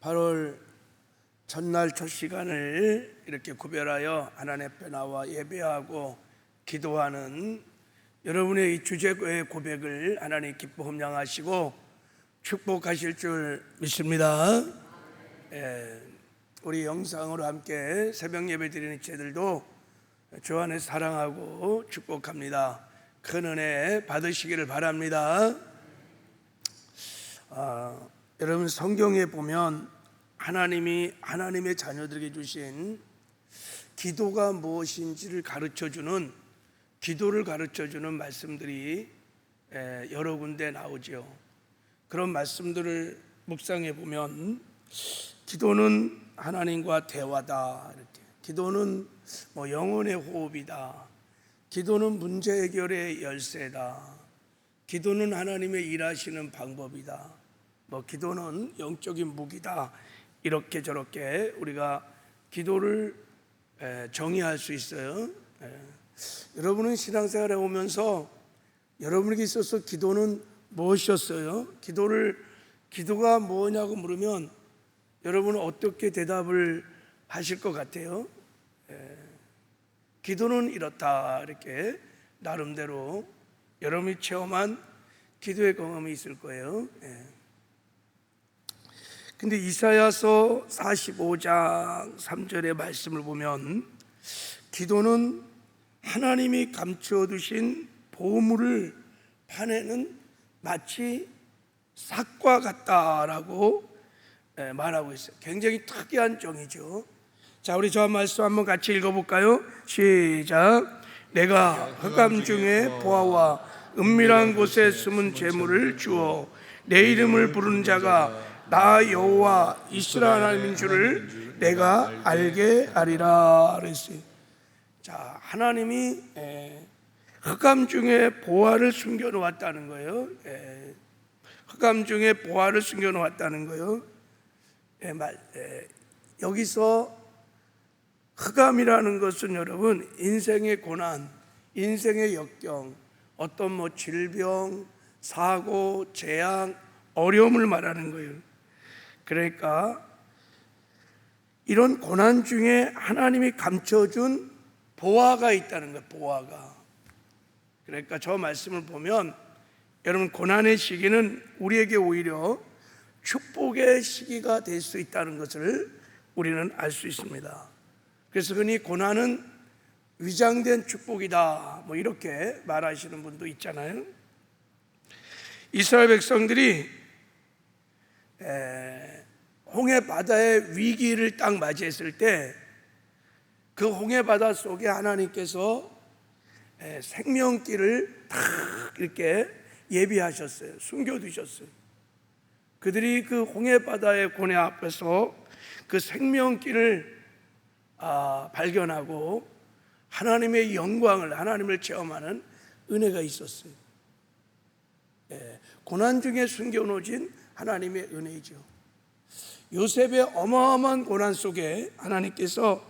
8월 첫날 첫 시간을 이렇게 구별하여 하나님 앞에 나와 예배하고 기도하는 여러분의 이 주제의 고백을 하나님 기뻐 험양하시고 축복하실 줄 믿습니다. 우리 영상으로 함께 새벽 예배 드리는 제들도 주 안에 사랑하고 축복합니다. 큰 은혜 받으시기를 바랍니다. 여러분, 성경에 보면 하나님이 하나님의 자녀들에게 주신 기도가 무엇인지를 가르쳐주는, 기도를 가르쳐주는 말씀들이 여러 군데 나오죠. 그런 말씀들을 묵상해 보면 기도는 하나님과 대화다, 이렇게. 기도는 영혼의 호흡이다. 기도는 문제 해결의 열쇠다. 기도는 하나님의 일하시는 방법이다. 기도는 영적인 무기다. 이렇게 저렇게 우리가 기도를 정의할 수 있어요. 여러분은 신앙생활에 오면서 여러분에게 있어서 기도는 무엇이었어요? 기도가 뭐냐고 물으면 여러분은 어떻게 대답을 하실 것 같아요? 기도는 이렇다, 이렇게 나름대로 여러분이 체험한 기도의 경험이 있을 거예요. 근데 이사야서 45장 3절의 말씀을 보면 기도는 하나님이 감추어 두신 보물을 파내는 마치 삭과 같다라고 말하고 있어요. 굉장히 특이한 정의죠. 자, 우리 저 말씀 한번 같이 읽어볼까요? 시작. 내가 흑암 중에 보아와 은밀한 곳에 숨은 재물을 주어 내 이름을 부르는 자가 나 여호와 이스라엘 하나님인 줄을 내가 알게 하리라 그랬어요. 자, 하나님이 흑암 중에 보화를 숨겨 놓았다는 거예요. 흑암 중에 보화를 숨겨 놓았다는 거예요. 여기서 흑암이라는 것은 여러분, 인생의 고난, 인생의 역경, 어떤 질병, 사고, 재앙, 어려움을 말하는 거예요. 그러니까 이런 고난 중에 하나님이 감춰준 보화가 있다는 거예요. 보화가. 그러니까 저 말씀을 보면 여러분, 고난의 시기는 우리에게 오히려 축복의 시기가 될 수 있다는 것을 우리는 알 수 있습니다. 그래서 흔히 고난은 위장된 축복이다, 이렇게 말하시는 분도 있잖아요. 이스라엘 백성들이 홍해 바다의 위기를 딱 맞이했을 때 그 홍해 바다 속에 하나님께서 생명길을 딱 이렇게 예비하셨어요. 숨겨두셨어요. 그들이 그 홍해 바다의 고뇌 앞에서 그 생명길을 발견하고 하나님의 영광을, 하나님을 체험하는 은혜가 있었어요. 고난 중에 숨겨놓은 하나님의 은혜죠. 요셉의 어마어마한 고난 속에 하나님께서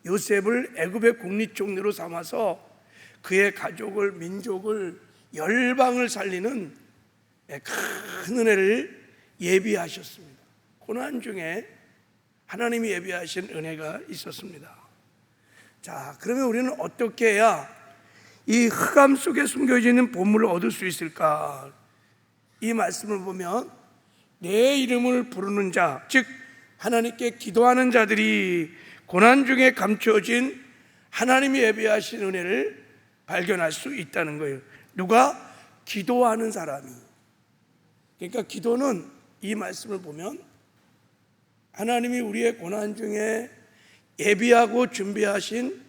요셉을 애굽의 국립총리로 삼아서 그의 가족을, 민족을, 열방을 살리는 큰 은혜를 예비하셨습니다. 고난 중에 하나님이 예비하신 은혜가 있었습니다. 자, 그러면 우리는 어떻게 해야 이 흑암 속에 숨겨져 있는 보물을 얻을 수 있을까? 이 말씀을 보면 내 이름을 부르는 자, 즉 하나님께 기도하는 자들이 고난 중에 감추어진 하나님이 예비하신 은혜를 발견할 수 있다는 거예요. 누가? 기도하는 사람이. 그러니까 기도는 이 말씀을 보면 하나님이 우리의 고난 중에 예비하고 준비하신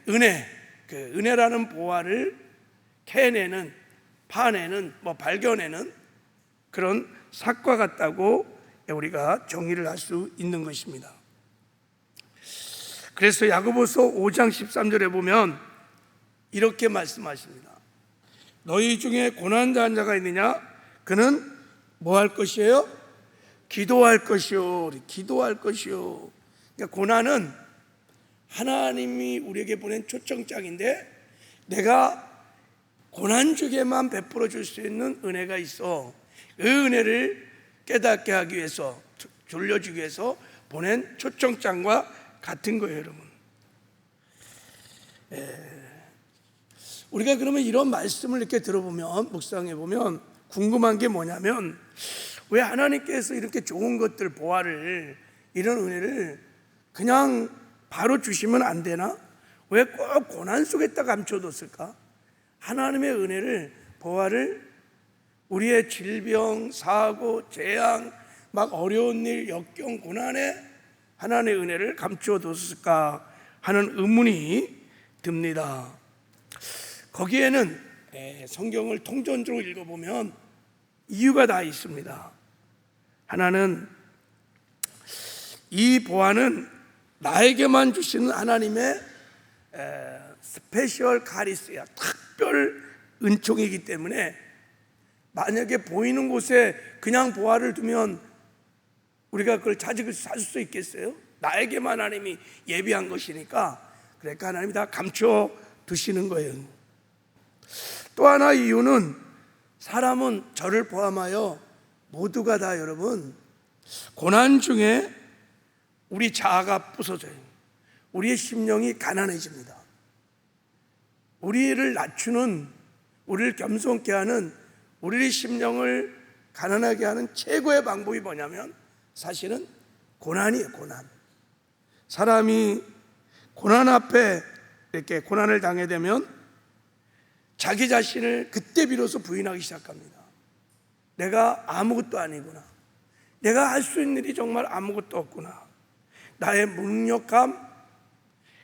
은혜, 그 은혜라는 보화를 캐내는, 파내는, 발견해는 그런 삭과 같다고 우리가 정의를 할 수 있는 것입니다. 그래서 야고보서 5장 13절에 보면 이렇게 말씀하십니다. 너희 중에 고난당한 자가 있느냐? 그는 뭐 할 것이에요? 기도할 것이요. 기도할 것이요. 그러니까 고난은 하나님이 우리에게 보낸 초청장인데 내가 고난 중에만 베풀어 줄 수 있는 은혜가 있어. 그 은혜를 깨닫게 하기 위해서 돌려주기 위해서 보낸 초청장과 같은 거예요, 여러분. 우리가 그러면 이런 말씀을 이렇게 들어보면, 묵상해 보면 궁금한 게 뭐냐면, 왜 하나님께서 이렇게 좋은 것들, 보화를, 이런 은혜를 그냥 바로 주시면 안 되나? 왜 꼭 고난 속에다 감춰뒀을까? 하나님의 은혜를, 보화를 우리의 질병, 사고, 재앙, 막 어려운 일, 역경, 고난에 하나님의 은혜를 감춰뒀을까 하는 의문이 듭니다. 거기에는 성경을 통전적으로 읽어보면 이유가 다 있습니다. 하나는 이 보화는 나에게만 주시는 하나님의 스페셜 카리스야, 특별 은총이기 때문에 만약에 보이는 곳에 그냥 보화를 두면 우리가 그걸 찾을 수 있겠어요? 나에게만 하나님이 예비한 것이니까, 그러니까 하나님이 다 감춰 두시는 거예요. 또 하나 이유는, 사람은 저를 포함하여 모두가 다 여러분 고난 중에 우리 자아가 부서져요. 우리의 심령이 가난해집니다. 우리를 낮추는, 우리를 겸손케 하는, 우리의 심령을 가난하게 하는 최고의 방법이 뭐냐면 사실은 고난이에요. 고난. 사람이 고난 앞에 이렇게 고난을 당하게 되면 자기 자신을 그때 비로소 부인하기 시작합니다. 내가 아무것도 아니구나. 내가 할 수 있는 일이 정말 아무것도 없구나. 나의 무능력감,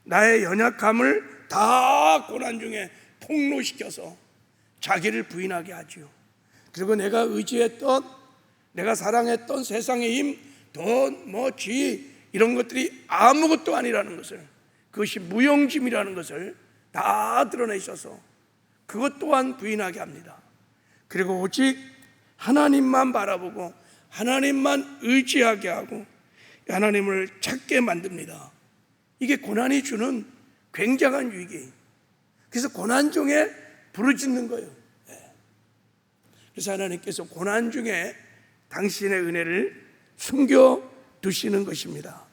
나의 연약함을 다 고난 중에 폭로시켜서 자기를 부인하게 하지요. 그리고 내가 의지했던, 내가 사랑했던 세상의 힘, 돈, 쥐, 이런 것들이 아무것도 아니라는 것을, 그것이 무용심이라는 것을 다 드러내셔서 그것 또한 부인하게 합니다. 그리고 오직 하나님만 바라보고 하나님만 의지하게 하고 하나님을 찾게 만듭니다. 이게 고난이 주는 굉장한 위기. 그래서 고난 중에 부르짖는 거예요. 그래서 하나님께서 고난 중에 당신의 은혜를 숨겨 두시는 것입니다.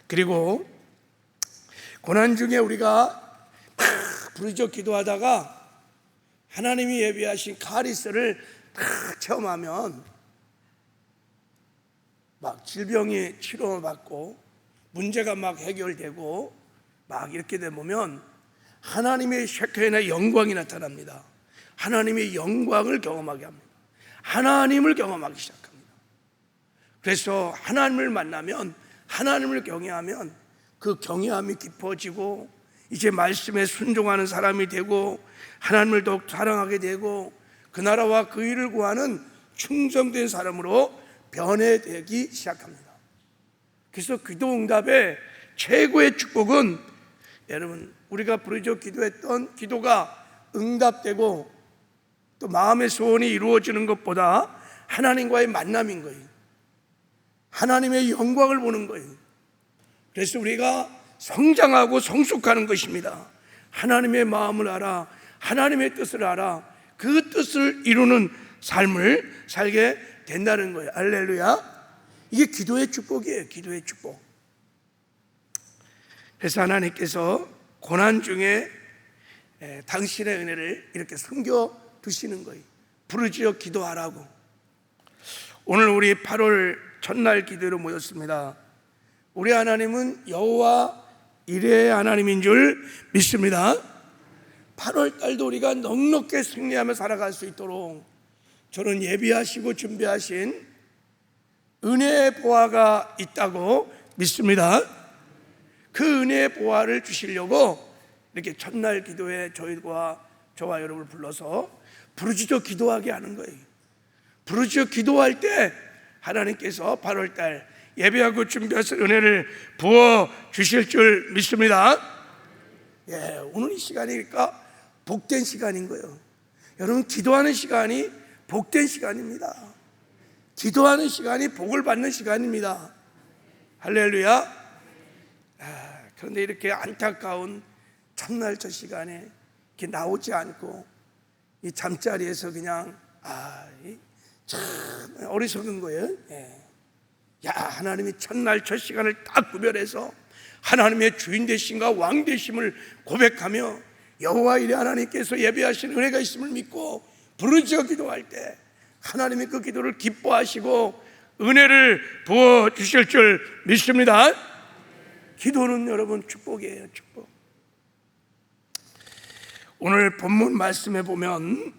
그리고 고난 중에 우리가 부르짖어 기도하다가 하나님이 예비하신 카리스를 딱 체험하면 막 질병이 치료받고 문제가 막 해결되고 막 이렇게 되면 하나님의 쉐케나 영광이 나타납니다. 하나님의 영광을 경험하게 합니다. 하나님을 경험하기 시작합니다. 그래서 하나님을 만나면, 하나님을 경외하면 그 경외함이 깊어지고 이제 말씀에 순종하는 사람이 되고 하나님을 더욱 사랑하게 되고 그 나라와 그 일을 구하는 충성된 사람으로 변해되기 시작합니다. 그래서 기도 응답의 최고의 축복은, 여러분, 우리가 부르짖어 기도했던 기도가 응답되고 또 마음의 소원이 이루어지는 것보다 하나님과의 만남인 거예요. 하나님의 영광을 보는 거예요. 그래서 우리가 성장하고 성숙하는 것입니다. 하나님의 마음을 알아, 하나님의 뜻을 알아, 그 뜻을 이루는 삶을 살게 된다는 거예요. 할렐루야. 이게 기도의 축복이에요. 기도의 축복. 그래서 하나님께서 고난 중에 당신의 은혜를 이렇게 숨겨 두시는 거예요. 부르짖어 기도하라고. 오늘 우리 8월 첫날 기도로 모였습니다. 우리 하나님은 여호와 이레의 하나님인 줄 믿습니다. 8월 달도 우리가 넉넉히 승리하며 살아갈 수 있도록 저는 예비하시고 준비하신 은혜의 보화가 있다고 믿습니다. 그 은혜의 보화를 주시려고 이렇게 첫날 기도에 저와 여러분을 불러서 부르짖어 기도하게 하는 거예요. 부르짖어 기도할 때 하나님께서 8월달 예배하고 준비하신 은혜를 부어 주실 줄 믿습니다. 오늘 이 시간이니까 복된 시간인 거예요. 여러분, 기도하는 시간이 복된 시간입니다. 기도하는 시간이 복을 받는 시간입니다. 할렐루야. 그런데 이렇게 안타까운 첫날 저 시간에 이렇게 나오지 않고 이 잠자리에서 그냥 참 어리석은 거예요. 하나님이 첫날 첫 시간을 딱 구별해서 하나님의 주인 되심과 왕 되심을 고백하며 여호와 이레 하나님께서 예배하신 은혜가 있음을 믿고 부르짖어 기도할 때 하나님이 그 기도를 기뻐하시고 은혜를 부어 주실 줄 믿습니다. 기도는 여러분 축복이에요. 축복. 오늘 본문 말씀에 보면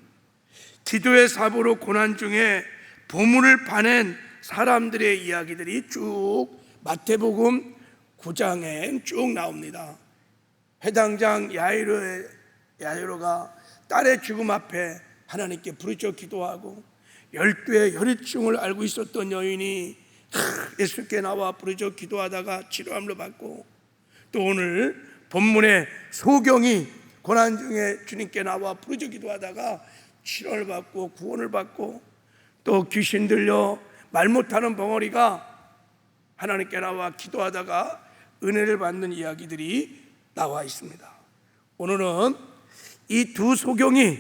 기도의 사보로 고난 중에 보물을 파낸 사람들의 이야기들이 쭉 마태복음 9장에 쭉 나옵니다. 회당장 야이로가 딸의 죽음 앞에 하나님께 부르짖어 기도하고 12의 혈액증을 알고 있었던 여인이 예수께 나와 부르짖어 기도하다가 치료함을 받고, 또 오늘 본문의 소경이 고난 중에 주님께 나와 부르짖어 기도하다가 치료를 받고 구원을 받고, 또 귀신 들려 말 못하는 벙어리가 하나님께 나와 기도하다가 은혜를 받는 이야기들이 나와 있습니다. 오늘은 이 두 소경이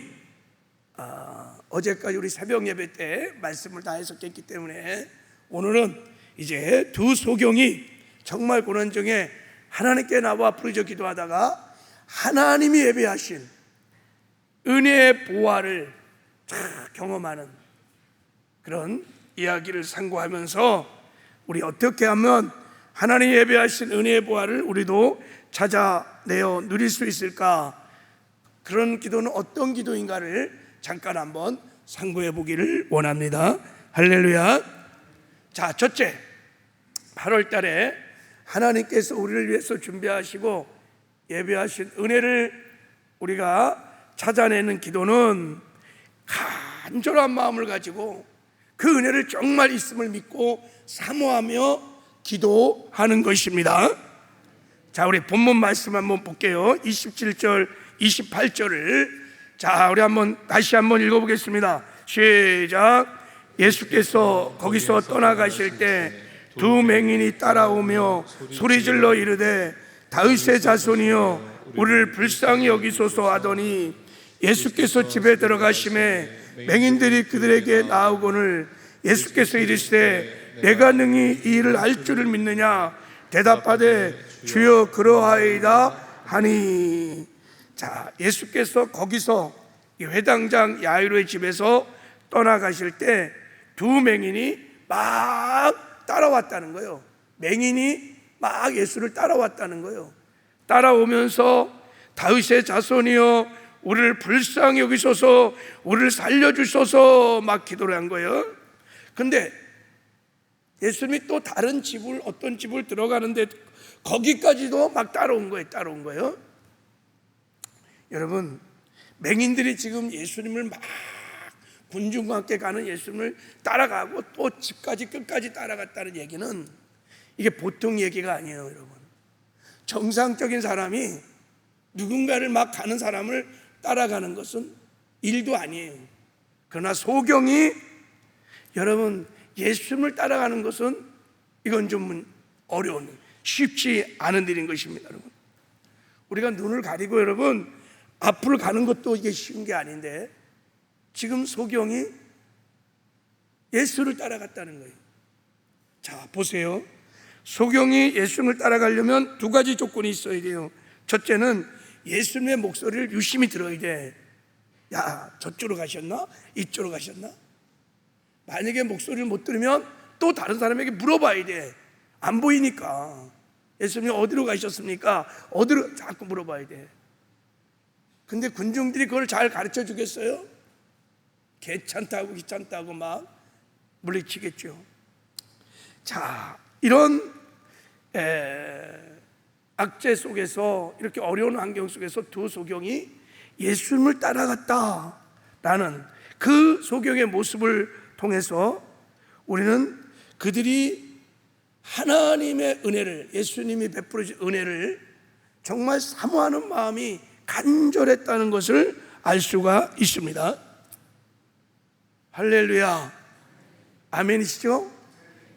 어제까지 우리 새벽 예배 때 말씀을 다 했었기 때문에 오늘은 이제 두 소경이 정말 고난 중에 하나님께 나와 부르짖어 기도하다가 하나님이 예배하신 은혜의 보화를 경험하는 그런 이야기를 상고하면서 우리 어떻게 하면 하나님이 예배하신 은혜의 보화를 우리도 찾아내어 누릴 수 있을까? 그런 기도는 어떤 기도인가를 잠깐 한번 상고해 보기를 원합니다. 할렐루야. 자, 첫째, 8월 달에 하나님께서 우리를 위해서 준비하시고 예배하신 은혜를 우리가 찾아내는 기도는 간절한 마음을 가지고 그 은혜를 정말 있음을 믿고 사모하며 기도하는 것입니다. 자, 우리 본문 말씀 한번 볼게요. 27절 28절을 자, 우리 다시 한번 읽어보겠습니다. 시작. 예수께서 거기서 떠나가실 때 두 맹인이 따라오며 소리질러 이르되 다윗의 자손이여 우리를 불쌍히 여기소서 하더니 예수께서 집에 들어가심에 맹인들이 그들에게 나아오거늘 예수께서 이르시되 내가 능히 이 일을 할 줄을 믿느냐 대답하되 주여 그러하이다 하니. 자, 예수께서 거기서 이 회당장 야이로의 집에서 떠나가실 때 두 맹인이 막 따라왔다는 거예요. 맹인이 막 예수를 따라왔다는 거예요. 따라오면서 다윗의 자손이여 우리를 불쌍히 여기소서 우리를 살려주소서 막 기도를 한 거예요. 근데 예수님이 또 다른 집을 어떤 집을 들어가는데 거기까지도 막 따라온 거예요. 여러분, 맹인들이 지금 예수님을 막 군중과 함께 가는 예수님을 따라가고 또 집까지 끝까지 따라갔다는 얘기는 이게 보통 얘기가 아니에요. 여러분, 정상적인 사람이 누군가를 막 가는 사람을 따라가는 것은 일도 아니에요. 그러나 소경이 여러분 예수님을 따라가는 것은 이건 좀 어려운, 쉽지 않은 일인 것입니다. 여러분, 우리가 눈을 가리고 여러분 앞으로 가는 것도 이게 쉬운 게 아닌데 지금 소경이 예수를 따라갔다는 거예요. 자, 보세요. 소경이 예수님을 따라가려면 두 가지 조건이 있어야 돼요. 첫째는 예수님의 목소리를 유심히 들어야 돼. 야, 저쪽으로 가셨나? 이쪽으로 가셨나? 만약에 목소리를 못 들으면 또 다른 사람에게 물어봐야 돼. 안 보이니까. 예수님 어디로 가셨습니까? 어디로 자꾸 물어봐야 돼. 근데 군중들이 그걸 잘 가르쳐 주겠어요? 괜찮다고 귀찮다고 막 물리치겠죠. 자, 이런 악재 속에서, 이렇게 어려운 환경 속에서 두 소경이 예수님을 따라갔다라는 그 소경의 모습을 통해서 우리는 그들이 하나님의 은혜를, 예수님이 베풀어준 은혜를 정말 사모하는 마음이 간절했다는 것을 알 수가 있습니다. 할렐루야. 아멘이시죠?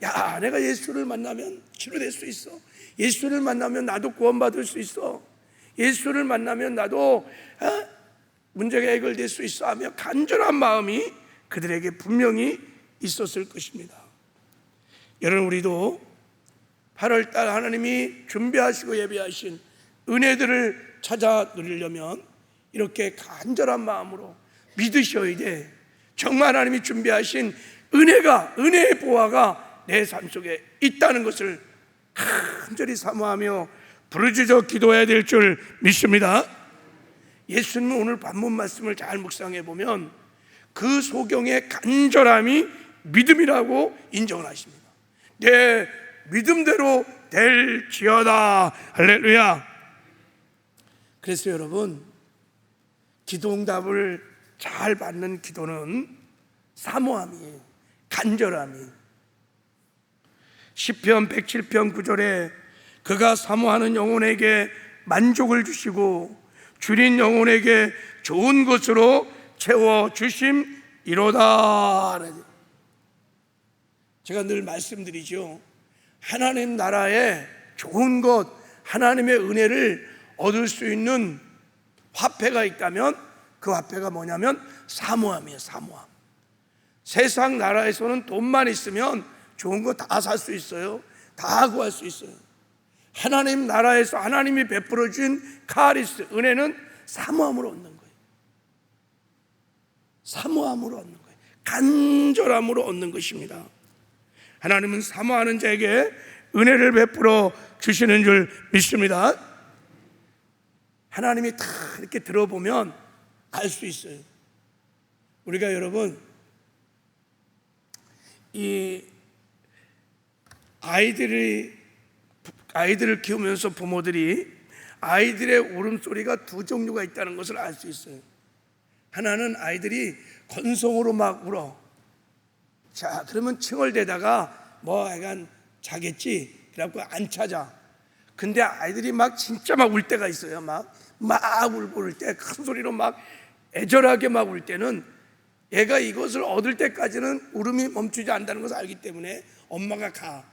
야, 내가 예수를 만나면 치료될 수 있어. 예수를 만나면 나도 구원받을 수 있어. 예수를 만나면 나도 문제가 해결될 수 있어 하며 간절한 마음이 그들에게 분명히 있었을 것입니다. 여러분, 우리도 8월달 하나님이 준비하시고 예비하신 은혜들을 찾아 누리려면 이렇게 간절한 마음으로 믿으셔야 돼. 정말 하나님이 준비하신 은혜의 보화가 내 삶 속에 있다는 것을 간절히 사모하며 부르짖어 기도해야 될 줄 믿습니다. 예수님은 오늘 본문 말씀을 잘 묵상해 보면 그 소경의 간절함이 믿음이라고 인정을 하십니다. 내 믿음대로 될지어다. 할렐루야. 그래서 여러분, 기도응답을 잘 받는 기도는 사모함이에요. 간절함이. 시편 107편 9절에 그가 사모하는 영혼에게 만족을 주시고 줄인 영혼에게 좋은 것으로 채워주심이로다. 제가 늘 말씀드리죠. 하나님 나라에 좋은 것, 하나님의 은혜를 얻을 수 있는 화폐가 있다면 그 화폐가 뭐냐면 사모함이에요. 사모함. 세상 나라에서는 돈만 있으면 좋은 거 다 살 수 있어요. 다 구할 수 있어요. 하나님 나라에서 하나님이 베풀어 준 카리스, 은혜는 사모함으로 얻는 거예요. 사모함으로 얻는 거예요. 간절함으로 얻는 것입니다. 하나님은 사모하는 자에게 은혜를 베풀어 주시는 줄 믿습니다. 하나님이 다 이렇게 들어보면 알 수 있어요. 우리가 여러분, 이 아이들을 키우면서 부모들이 아이들의 울음소리가 두 종류가 있다는 것을 알 수 있어요. 하나는 아이들이 건성으로 막 울어. 자, 그러면 칭얼대다가 뭐 약간 자겠지 그래갖고 안 찾아. 근데 아이들이 막 진짜 막 울 때가 있어요. 막 울고 울 때, 큰 소리로 막 애절하게 막 울 때는 얘가 이것을 얻을 때까지는 울음이 멈추지 않는다는 것을 알기 때문에 엄마가 가.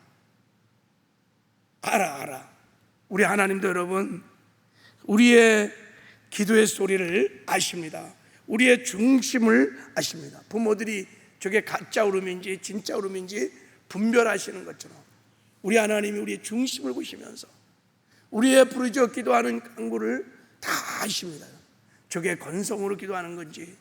알아. 우리 하나님도 여러분, 우리의 기도의 소리를 아십니다. 우리의 중심을 아십니다. 부모들이 저게 가짜 울음인지 진짜 울음인지 분별하시는 것처럼 우리 하나님이 우리의 중심을 보시면서 우리의 부르짖어 기도하는 간구를 다 아십니다. 저게 건성으로 기도하는 건지,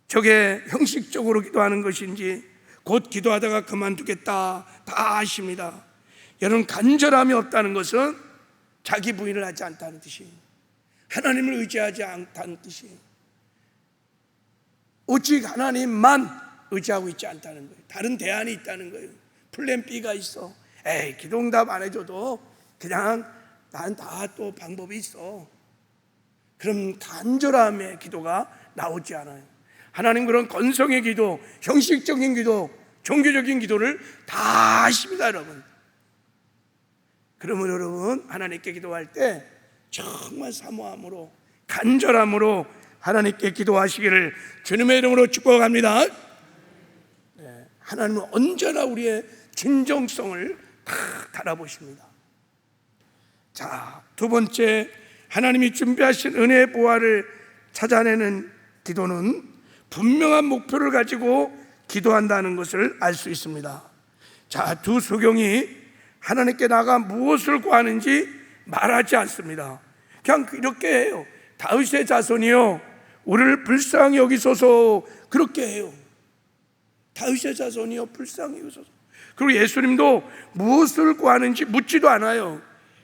저게 형식적으로 기도하는 것인지, 곧 기도하다가 그만두겠다 다 아십니다. 여러분, 간절함이 없다는 것은 자기 부인을 하지 않다는 뜻이, 하나님을 의지하지 않다는 뜻이, 오직 하나님만 의지하고 있지 않다는 거예요. 다른 대안이 있다는 거예요. 플랜 B가 있어. 기도응답 안 해줘도 그냥 난 다 또 방법이 있어. 그럼 간절함의 기도가 나오지 않아요. 하나님 그런 건성의 기도, 형식적인 기도, 종교적인 기도를 다 하십니다, 여러분. 그러면 여러분, 하나님께 기도할 때 정말 사모함으로, 간절함으로 하나님께 기도하시기를 주님의 이름으로 축복합니다. 하나님은 언제나 우리의 진정성을 다 달아보십니다. 자, 두 번째, 하나님이 준비하신 은혜의 보화를 찾아내는 기도는 분명한 목표를 가지고 기도한다는 것을 알 수 있습니다. 자, 두 소경이 하나님께 나가 무엇을 구하는지 말하지 않습니다. 그냥 이렇게 해요. 다윗의 자손이요, 우리를 불쌍히 여기소서. 그렇게 해요. 다윗의 자손이요, 불쌍히 여기소서. 그리고 예수님도 무엇을 구하는지 묻지도 않아요.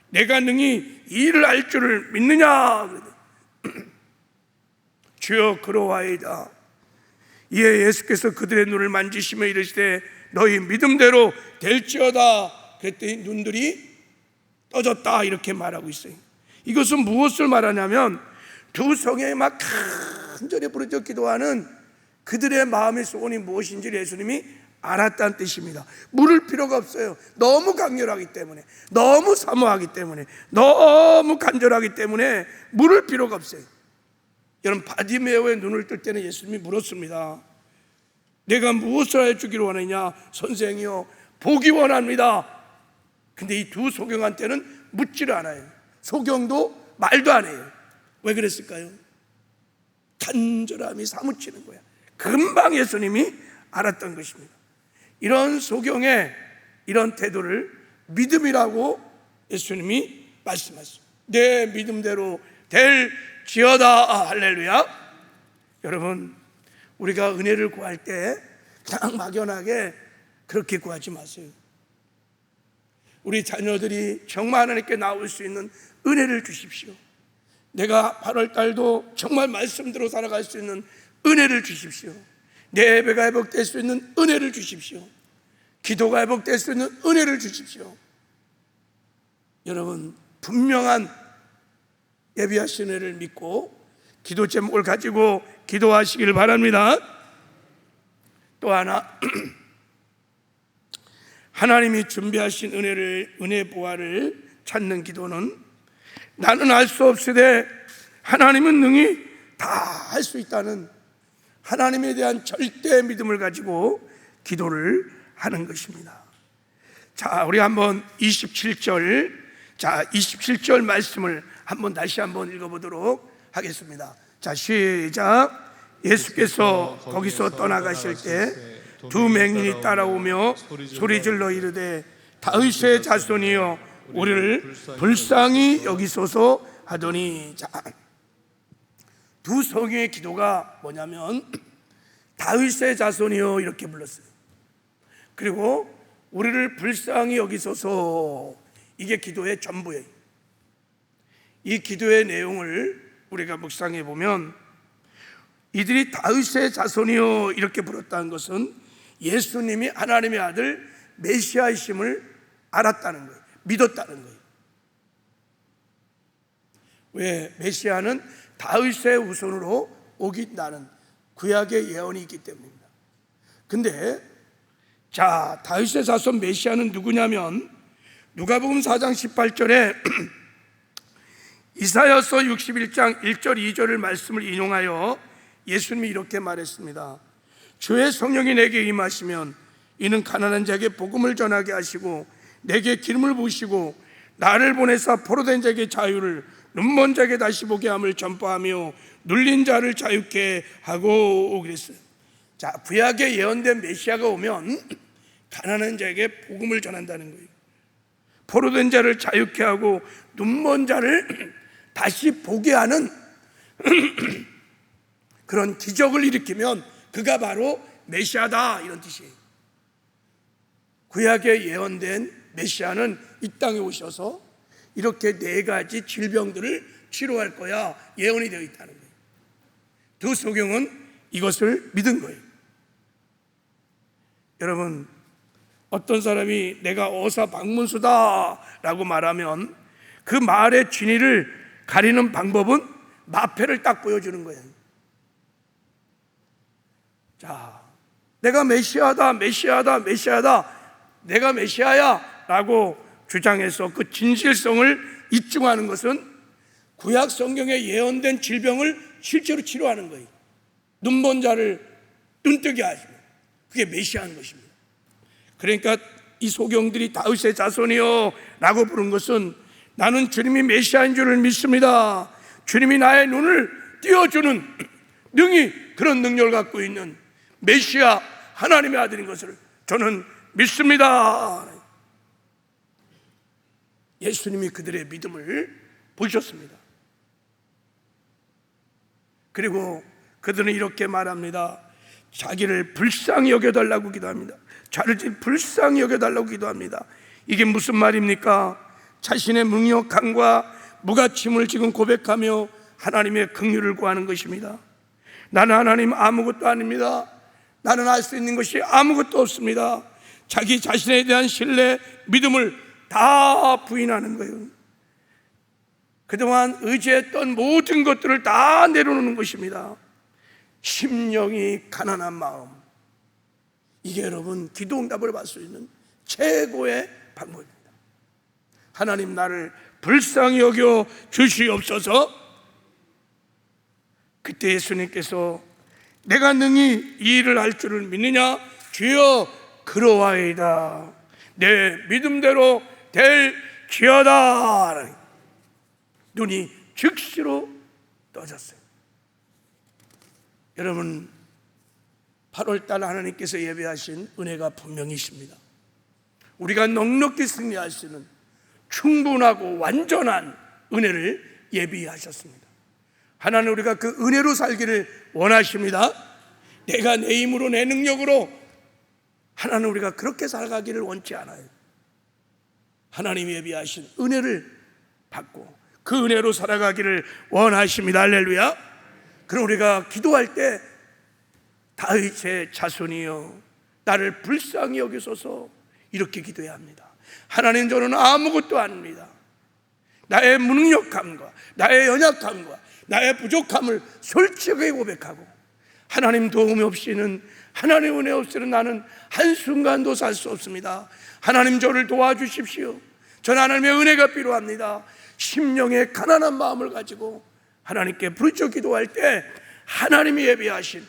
내가 능히 이 일을 알 줄을 믿느냐. 주여 그러하이다. 이에 예수께서 그들의 눈을 만지시며 이르시되 너희 믿음대로 될지어다. 그랬더니 눈들이 떠졌다, 이렇게 말하고 있어요. 이것은 무엇을 말하냐면 두 성에 막 간절히 부르짖어 기도하는 그들의 마음의 소원이 무엇인지 예수님이 알았다는 뜻입니다. 물을 필요가 없어요. 너무 강렬하기 때문에, 너무 사모하기 때문에, 너무 간절하기 때문에 물을 필요가 없어요. 여러분, 바디메오의 눈을 뜰 때는 예수님이 물었습니다. 내가 무엇을 해주기를 원하냐? 선생이요, 보기 원합니다. 근데 이 두 소경한테는 묻지를 않아요. 소경도 말도 안 해요. 왜 그랬을까요? 간절함이 사무치는 거야. 금방 예수님이 알았던 것입니다. 이런 소경의 이런 태도를 믿음이라고 예수님이 말씀하셨습니다. 내 믿음대로 될지어다. 할렐루야. 여러분, 우리가 은혜를 구할 때 그냥 막연하게 그렇게 구하지 마세요. 우리 자녀들이 정말 하나님께 나올 수 있는 은혜를 주십시오. 내가 8월 달도 정말 말씀대로 살아갈 수 있는 은혜를 주십시오. 내 예배가 회복될 수 있는 은혜를 주십시오. 기도가 회복될 수 있는 은혜를 주십시오. 여러분, 분명한 예비하신 은혜를 믿고 기도 제목을 가지고 기도하시기를 바랍니다. 또 하나, 하나님이 준비하신 은혜 보화를 찾는 기도는 나는 알 수 없으되 하나님은 능히 다 할 수 있다는 하나님에 대한 절대 믿음을 가지고 기도를 하는 것입니다. 자, 우리 한번 27절 말씀을 다시 한번 읽어보도록 하겠습니다. 자, 시작. 예수께서 거기서 떠나가실 때 두 맹인이 따라오며 소리질러 이르되 다윗의 자손이여 우리를 불쌍히 여기소서 하더니, 자, 두 성의 기도가 뭐냐면 다윗의 자손이여 이렇게 불렀어요. 그리고 우리를 불쌍히 여기소서, 이게 기도의 전부예요. 이 기도의 내용을 우리가 묵상해 보면 이들이 다윗의 자손이여 이렇게 불렀다는 것은 예수님이 하나님의 아들 메시아이심을 알았다는 거예요. 믿었다는 거예요. 왜? 메시아는 다윗의 후손으로 오긴다는 구약의 예언이 있기 때문입니다. 근데 자, 다윗의 자손 메시아는 누구냐면 누가복음 4장 18절에 이사야서 61장 1절 2절을 말씀을 인용하여 예수님이 이렇게 말했습니다. 주의 성령이 내게 임하시면 이는 가난한 자에게 복음을 전하게 하시고 내게 기름을 부으시고 나를 보내사 포로된 자에게 자유를, 눈먼 자에게 다시 보게 함을 전파하며 눌린 자를 자유케 하고 그랬어요. 자, 구약에 예언된 메시아가 오면 가난한 자에게 복음을 전한다는 거예요. 포로된 자를 자유케 하고 눈먼 자를 다시 보게 하는 그런 기적을 일으키면 그가 바로 메시아다, 이런 뜻이에요. 구약에 예언된 메시아는 이 땅에 오셔서 이렇게 4가지 질병들을 치료할 거야 예언이 되어 있다는 거예요. 두 소경은 이것을 믿은 거예요. 여러분, 어떤 사람이 내가 어사 박문수다 라고 말하면 그 말의 진위를 가리는 방법은 마패를 딱 보여주는 거예요. 자, 내가 메시아다, 내가 메시아야 라고 주장해서 그 진실성을 입증하는 것은 구약 성경에 예언된 질병을 실제로 치료하는 거예요. 눈먼 자를 눈뜨게 하시고, 그게 메시아인 것입니다. 그러니까 이 소경들이 다윗의 자손이요 라고 부른 것은 나는 주님이 메시아인 줄을 믿습니다. 주님이 나의 눈을 띄워주는 능히 그런 능력을 갖고 있는 메시아 하나님의 아들인 것을 저는 믿습니다. 예수님이 그들의 믿음을 보셨습니다. 그리고 그들은 이렇게 말합니다. 자기를 불쌍히 여겨달라고 기도합니다. 자를 불쌍히 여겨달라고 기도합니다. 이게 무슨 말입니까? 자신의 무력함과 무가침을 지금 고백하며 하나님의 긍휼을 구하는 것입니다. 나는 하나님 아무것도 아닙니다. 나는 알 수 있는 것이 아무것도 없습니다. 자기 자신에 대한 신뢰, 믿음을 다 부인하는 거예요. 그동안 의지했던 모든 것들을 다 내려놓는 것입니다. 심령이 가난한 마음, 이게 여러분 기도 응답을 받을 수 있는 최고의 방법입니다. 하나님, 나를 불쌍히 여겨 주시옵소서. 그때 예수님께서 내가 능히 이 일을 할 줄을 믿느냐? 주여 그러하이다. 내 믿음대로 될지어다. 눈이 즉시로 떠졌어요. 여러분, 8월달 하나님께서 예배하신 은혜가 분명히 있습니다. 우리가 넉넉히 승리할 수 있는 충분하고 완전한 은혜를 예비하셨습니다. 하나님 우리가 그 은혜로 살기를 원하십니다. 내가 내 힘으로 내 능력으로 하나님 우리가 그렇게 살아가기를 원치 않아요. 하나님이 예비하신 은혜를 받고 그 은혜로 살아가기를 원하십니다. 할렐루야. 그럼 우리가 기도할 때 다윗의 자손이여 나를 불쌍히 여기소서 이렇게 기도해야 합니다. 하나님 저는 아무것도 아닙니다. 나의 무능력함과 나의 연약함과 나의 부족함을 솔직하게 고백하고 하나님 도움 없이는 하나님 은혜 없이는 나는 한순간도 살 수 없습니다. 하나님 저를 도와주십시오. 저는 하나님의 은혜가 필요합니다. 심령의 가난한 마음을 가지고 하나님께 부르짖어 기도할 때 하나님이 예비하신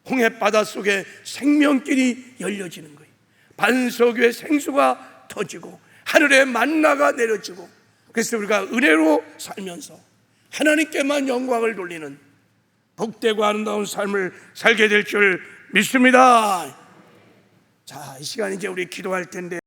홍해 바닷속에 생명길이 열려지는 거예요. 반석 위에 생수가 터지고 하늘에 만나가 내려지고 그래서 우리가 은혜로 살면서 하나님께만 영광을 돌리는 복되고 아름다운 삶을 살게 될 줄 믿습니다. 자, 이 시간 이제 우리 기도할 텐데